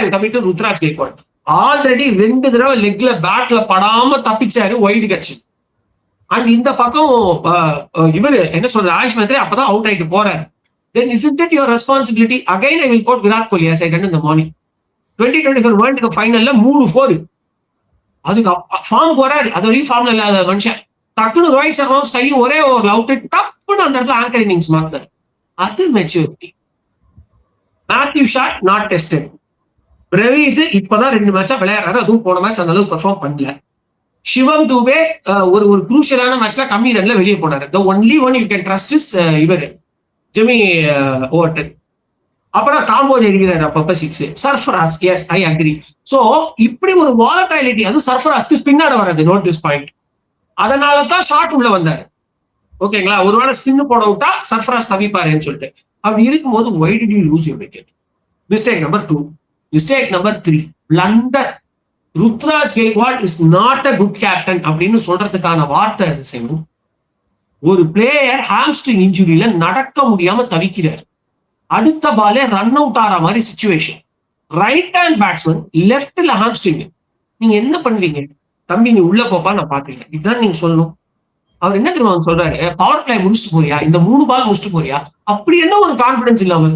And coming to Ruturaj Gaikwad. Already 2 தடவை லெக்ல பேட்ல படாம தப்பிச்சாரு, wide கட்சி. அண்ட் இந்த பக்கம் இவரு என்ன சொல்றது, ஆயுஷ் மந்த்ரி அப்பதான் அவுட் ஆயிட்டு போறாரு. Then isn't it your responsibility? Again, I will quote Virat Kohli as I did in the morning. 2024 World Cup final 3-4. அதுக்கு ஃபார்ம் போறாரு, அது வரைக்கும் ஃபார்ம்ல இல்லாத மனுஷன். டக்குனு ரோஹித் சர்மா ஸ்டைல் ஒரே ஓவர் அவுட் டப்புன்னு அந்த இடத்துல ஆங்கர் இன்னிங்ஸ் மாத்தாரு. அது maturity. Matthew Short not tested. Brevis இப்பதான் 2 மேட்சா விளையாடுறாரு, அதுவும் போன மேட்ச் அந்த அளவுக்கு பெர்ஃபார்ம் பண்ணல. சிவம் தூபே ஒரு குரூஷியலான மேட்ச்ல கம்மி ரன்ல வெளியே போனாரு. The only one you can trust is இவரு ஜெமி ஓவர்டன். அப்புறம் காம்போஜ் அடிக்கிறாரு அப்பப்ப 6. Sarfaraz, yes I agree. So இப்படி ஒரு வாலடைலிட்டி, அதுவும் சர்ஃபராஸ்க்கு ஸ்பின்னாட வராது, நோட் திஸ் பாயிண்ட். அதனாலதான் ஷார்ட் உள்ள வந்தாரு. ஓகேங்களா, ஒருவேளை ஸ்பின் போட விட்டா சர்ஃபராஸ் தவிப்பாருன்னு சொல்லிட்டு. அப்படி இருக்கும்போது why did you lose your wicket? Mistake number 2. Mistake number 3, blunder. Ruturaj Gaikwad is not a good captain அப்படின்னு சொல்றதுக்கான வார்த்தை செய்யணும். ஒரு பிளேயர் ஹாம்ஸ்ட்ரிங் இன்ஜுரியில நடக்க முடியாம தவிக்கிறார். அடுத்த பாலே ரன் அவுட் ஆற மாதிரி சிச்சுவேஷன். ரைட் ஹேண்ட் பேட்ஸ்மேன், லெப்ட்ல ஹாம்ஸ்ட்ரிங். நீங்க என்ன பண்றீங்க தம்பி, நீ உள்ள போப்பா, நான் பாத்துக்கிறேன், இதுதான் நீங்க சொல்லணும். அவர் என்ன தெரியுமா சொல்றாரு, பவர் பிளே முடிச்சுட்டு போறியா, இந்த 3 பால் முடிச்சுட்டு போறியா, அப்படி என்ன ஒரு கான்பிடன்ஸ் இல்லாம